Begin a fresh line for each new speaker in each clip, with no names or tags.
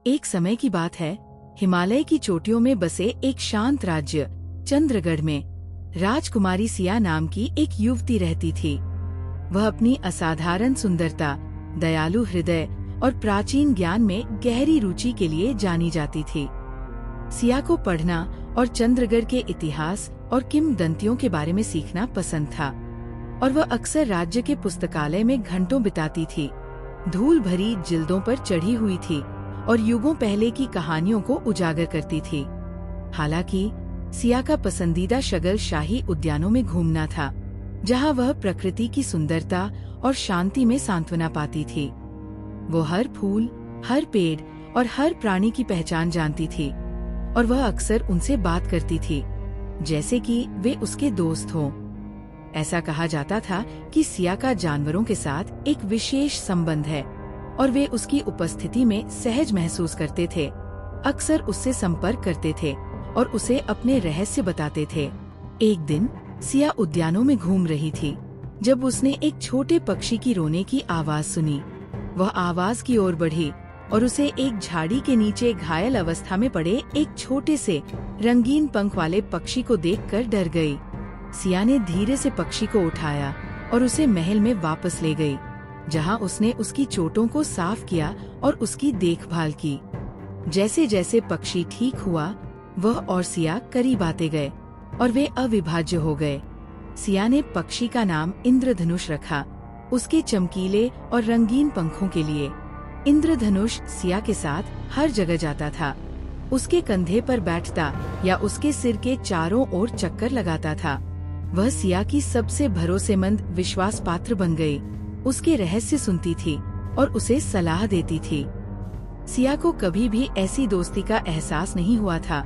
एक समय की बात है, हिमालय की चोटियों में बसे एक शांत राज्य चंद्रगढ़ में राजकुमारी सिया नाम की एक युवती रहती थी। वह अपनी असाधारण सुंदरता, दयालु हृदय और प्राचीन ज्ञान में गहरी रुचि के लिए जानी जाती थी। सिया को पढ़ना और चंद्रगढ़ के इतिहास और किंवदंतियों के बारे में सीखना पसंद था और वह अक्सर राज्य के पुस्तकालय में घंटों बिताती थी। धूल भरी जिल्दों पर चढ़ी हुई थी और युगों पहले की कहानियों को उजागर करती थी। हालांकि सिया का पसंदीदा शगल शाही उद्यानों में घूमना था, जहां वह प्रकृति की सुंदरता और शांति में सांत्वना पाती थी। वो हर फूल, हर पेड़ और हर प्राणी की पहचान जानती थी और वह अक्सर उनसे बात करती थी, जैसे कि वे उसके दोस्त हों। ऐसा कहा जाता था कि सिया का जानवरों के साथ एक विशेष संबंध है और वे उसकी उपस्थिति में सहज महसूस करते थे, अक्सर उससे संपर्क करते थे और उसे अपने रहस्य बताते थे। एक दिन सिया उद्यानों में घूम रही थी जब उसने एक छोटे पक्षी की रोने की आवाज सुनी। वह आवाज की ओर बढ़ी और उसे एक झाड़ी के नीचे घायल अवस्था में पड़े एक छोटे से रंगीन पंख वाले पक्षी को देखकर डर गई। सिया ने धीरे से पक्षी को उठाया और उसे महल में वापस ले गई, जहां उसने उसकी चोटों को साफ किया और उसकी देखभाल की। जैसे जैसे पक्षी ठीक हुआ, वह और सिया करीब आते गए और वे अविभाज्य हो गए। सिया ने पक्षी का नाम इंद्रधनुष रखा, उसके चमकीले और रंगीन पंखों के लिए। इंद्रधनुष सिया के साथ हर जगह जाता था, उसके कंधे पर बैठता या उसके सिर के चारों ओर चक्कर लगाता था। वह सिया की सबसे भरोसेमंद विश्वास पात्र बन गई, उसके रहस्य सुनती थी और उसे सलाह देती थी। सिया को कभी भी ऐसी दोस्ती का एहसास नहीं हुआ था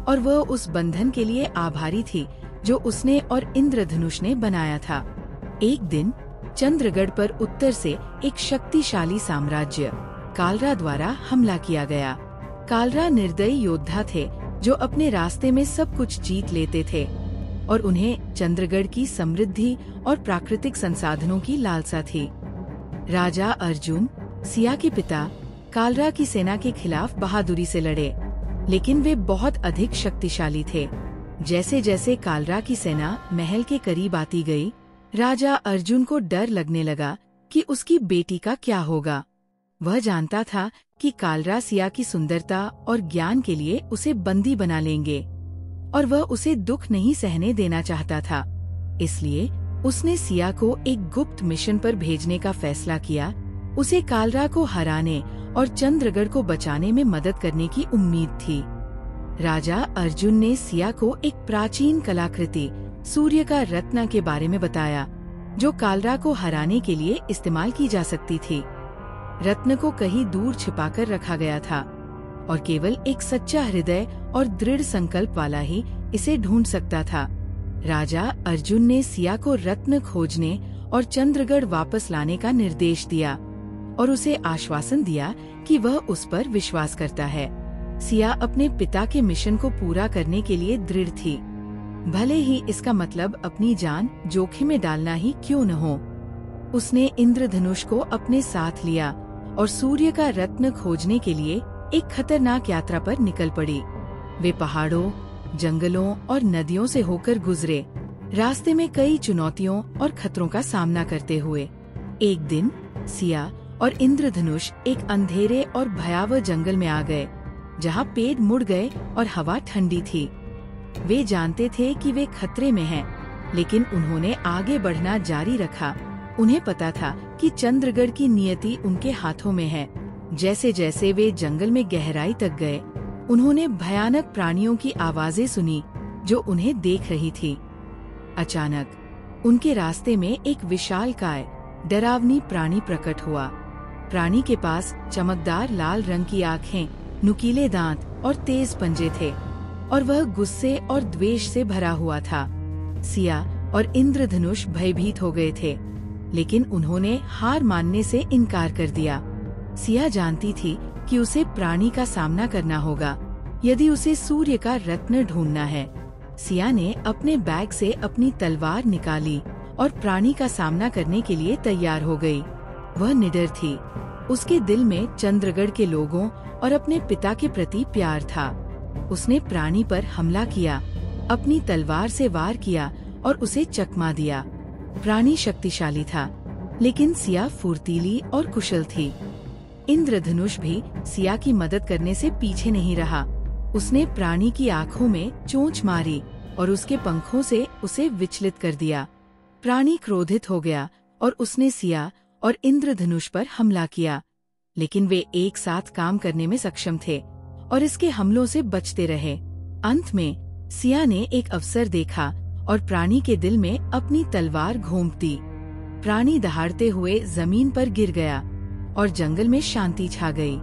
और वह उस बंधन के लिए आभारी थी जो उसने और इंद्रधनुष ने बनाया था। एक दिन चंद्रगढ़ पर उत्तर से एक शक्तिशाली साम्राज्य कालरा द्वारा हमला किया गया। कालरा निर्दयी योद्धा थे जो अपने रास्ते में सब कुछ जीत लेते थे और उन्हें चंद्रगढ़ की समृद्धि और प्राकृतिक संसाधनों की लालसा थी। राजा अर्जुन, सिया के पिता, कालरा की सेना के खिलाफ बहादुरी से लड़े, लेकिन वे बहुत अधिक शक्तिशाली थे। जैसे जैसे कालरा की सेना महल के करीब आती गई, राजा अर्जुन को डर लगने लगा कि उसकी बेटी का क्या होगा। वह जानता था कि कालरा सिया की सुंदरता और ज्ञान के लिए उसे बंदी बना लेंगे और वह उसे दुख नहीं सहने देना चाहता था। इसलिए उसने सिया को एक गुप्त मिशन पर भेजने का फैसला किया। उसे कालरा को हराने और चंद्रगढ़ को बचाने में मदद करने की उम्मीद थी। राजा अर्जुन ने सिया को एक प्राचीन कलाकृति सूर्य का रत्न के बारे में बताया, जो कालरा को हराने के लिए इस्तेमाल की जा सकती थी। रत्न को कहीं दूर छिपाकर रखा गया था और केवल एक सच्चा हृदय और दृढ़ संकल्प वाला ही इसे ढूंढ सकता था। राजा अर्जुन ने सिया को रत्न खोजने और चंद्रगढ़ वापस लाने का निर्देश दिया और उसे आश्वासन दिया कि वह उस पर विश्वास करता है। सिया अपने पिता के मिशन को पूरा करने के लिए दृढ़ थी, भले ही इसका मतलब अपनी जान जोखिम में डालना ही क्यों न हो। उसने इंद्रधनुष को अपने साथ लिया और सूर्य का रत्न खोजने के लिए एक खतरनाक यात्रा पर निकल पड़ी। वे पहाड़ों, जंगलों और नदियों से होकर गुजरे, रास्ते में कई चुनौतियों और खतरों का सामना करते हुए। एक दिन सिया और इंद्रधनुष एक अंधेरे और भयावह जंगल में आ गए, जहां पेड़ मुड़ गए और हवा ठंडी थी। वे जानते थे कि वे खतरे में हैं, लेकिन उन्होंने आगे बढ़ना जारी रखा। उन्हें पता था कि चंद्रगढ़ की नियति उनके हाथों में है। जैसे जैसे वे जंगल में गहराई तक गए, उन्होंने भयानक प्राणियों की आवाजें सुनी जो उन्हें देख रही थी। अचानक उनके रास्ते में एक विशालकाय डरावनी प्राणी प्रकट हुआ। प्राणी के पास चमकदार लाल रंग की आँखें, नुकीले दांत और तेज पंजे थे और वह गुस्से और द्वेष से भरा हुआ था। सिया और इंद्रधनुष भयभीत हो गए थे, लेकिन उन्होंने हार मानने से इनकार कर दिया। सिया जानती थी कि उसे प्राणी का सामना करना होगा यदि उसे सूर्य का रत्न ढूंढना है। सिया ने अपने बैग से अपनी तलवार निकाली और प्राणी का सामना करने के लिए तैयार हो गई। वह निडर थी, उसके दिल में चंद्रगढ़ के लोगों और अपने पिता के प्रति प्यार था। उसने प्राणी पर हमला किया, अपनी तलवार से वार किया और उसे चकमा दिया। प्राणी शक्तिशाली था, लेकिन सिया फुर्तीली और कुशल थी। इंद्रधनुष भी सिया की मदद करने से पीछे नहीं रहा। उसने प्राणी की आंखों में चोंच मारी और उसके पंखों से उसे विचलित कर दिया। प्राणी क्रोधित हो गया और उसने सिया और इंद्रधनुष पर हमला किया, लेकिन वे एक साथ काम करने में सक्षम थे और इसके हमलों से बचते रहे। अंत में सिया ने एक अवसर देखा और प्राणी के दिल में अपनी तलवार घोंप दी। प्राणी दहाड़ते हुए जमीन पर गिर गया और जंगल में शांति छा गई।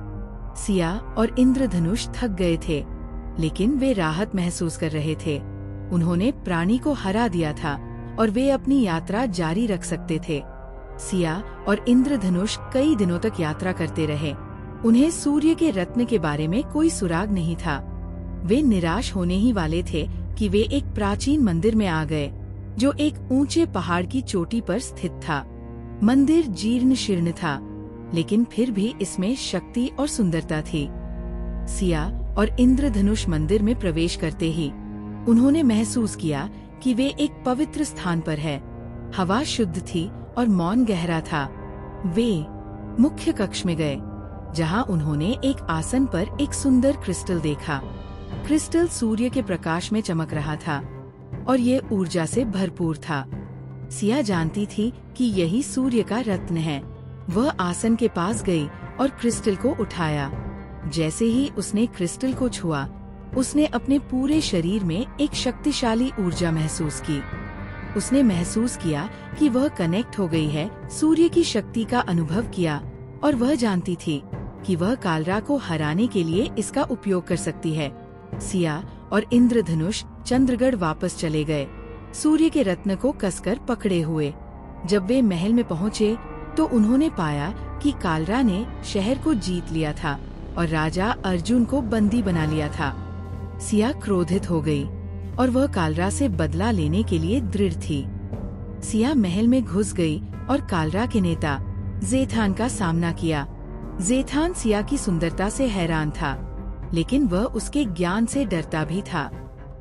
सिया और इंद्रधनुष थक गए थे, लेकिन वे राहत महसूस कर रहे थे। उन्होंने प्राणी को हरा दिया था और वे अपनी यात्रा जारी रख सकते थे। सिया और इंद्रधनुष कई दिनों तक यात्रा करते रहे। उन्हें सूर्य के रत्न के बारे में कोई सुराग नहीं था। वे निराश होने ही वाले थे कि वे एक प्राचीन मंदिर में आ गए, जो एक ऊंचे पहाड़ की चोटी पर स्थित था। मंदिर जीर्ण शीर्ण था, लेकिन फिर भी इसमें शक्ति और सुंदरता थी। सिया और इंद्रधनुष मंदिर में प्रवेश करते ही उन्होंने महसूस किया कि वे एक पवित्र स्थान पर है। हवा शुद्ध थी और मौन गहरा था। वे मुख्य कक्ष में गए, जहां उन्होंने एक आसन पर एक सुंदर क्रिस्टल देखा। क्रिस्टल सूर्य के प्रकाश में चमक रहा था और ये ऊर्जा से भरपूर था। सिया जानती थी कि यही सूर्य का रत्न है। वह आसन के पास गई और क्रिस्टल को उठाया। जैसे ही उसने क्रिस्टल को छुआ, उसने अपने पूरे शरीर में एक शक्तिशाली ऊर्जा महसूस की। उसने महसूस किया कि वह कनेक्ट हो गई है, सूर्य की शक्ति का अनुभव किया और वह जानती थी कि वह कालरा को हराने के लिए इसका उपयोग कर सकती है। सिया और इंद्रधनुष चंद्रगढ़ वापस चले गए, सूर्य के रत्न को कसकर पकड़े हुए। जब वे महल में पहुँचे तो उन्होंने पाया कि कालरा ने शहर को जीत लिया था और राजा अर्जुन को बंदी बना लिया था। सिया क्रोधित हो गई और वह कालरा से बदला लेने के लिए दृढ़ थी। सिया महल में घुस गई और कालरा के नेता ज़ेथान का सामना किया। ज़ेथान सिया की सुंदरता से हैरान था, लेकिन वह उसके ज्ञान से डरता भी था।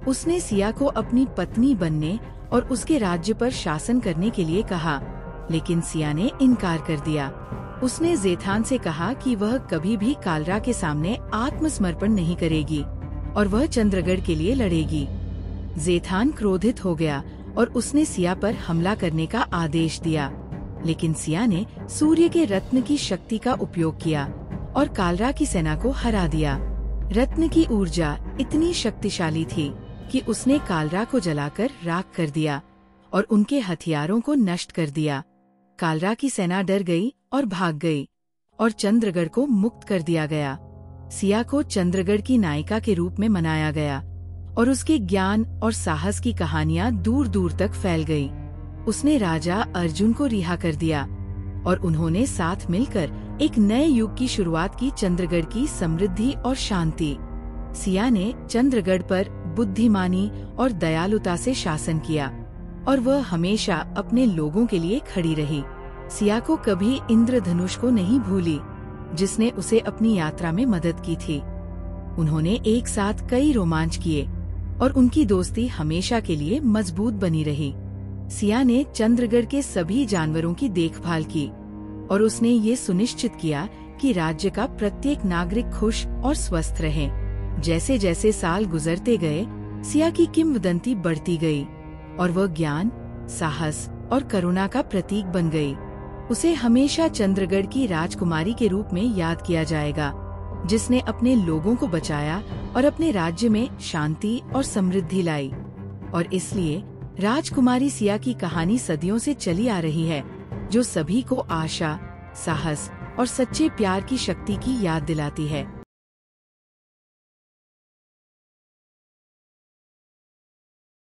उसने सिया को अपनी पत्नी बनने और उसके राज्य पर शासन करने के लिए कहा, लेकिन सिया ने इनकार कर दिया। उसने ज़ेथान से कहा कि वह कभी भी कालरा के सामने आत्मसमर्पण नहीं करेगी और वह चंद्रगढ़ के लिए लड़ेगी। ज़ेथान क्रोधित हो गया और उसने सिया पर हमला करने का आदेश दिया, लेकिन सिया ने सूर्य के रत्न की शक्ति का उपयोग किया और कालरा की सेना को हरा दिया। रत्न की ऊर्जा इतनी शक्तिशाली थी कि उसने कालरा को जलाकर राख कर दिया और उनके हथियारों को नष्ट कर दिया। कालरा की सेना डर गई और भाग गई और चंद्रगढ़ को मुक्त कर दिया गया। सिया को चंद्रगढ़ की नायिका के रूप में मनाया गया और उसके ज्ञान और साहस की कहानियां दूर दूर तक फैल गई। उसने राजा अर्जुन को रिहा कर दिया और उन्होंने साथ मिलकर एक नए युग की शुरुआत की, चंद्रगढ़ की समृद्धि और शांति। सिया ने चंद्रगढ़ पर बुद्धिमानी और दयालुता से शासन किया और वह हमेशा अपने लोगों के लिए खड़ी रही। सिया को कभी इंद्रधनुष को नहीं भूली, जिसने उसे अपनी यात्रा में मदद की थी। उन्होंने एक साथ कई रोमांच किए और उनकी दोस्ती हमेशा के लिए मजबूत बनी रही। सिया ने चंद्रगढ़ के सभी जानवरों की देखभाल की और उसने ये सुनिश्चित किया कि राज्य का प्रत्येक नागरिक खुश और स्वस्थ रहे। जैसे जैसे साल गुजरते गए, सिया की किंवदंती बढ़ती गई और वह ज्ञान, साहस और करुणा का प्रतीक बन गई। उसे हमेशा चंद्रगढ़ की राजकुमारी के रूप में याद किया जाएगा, जिसने अपने लोगों को बचाया और अपने राज्य में शांति और समृद्धि लाई। और इसलिए राजकुमारी सिया की कहानी सदियों से चली आ रही है, जो सभी को आशा, साहस और सच्चे प्यार की शक्ति की याद दिलाती है।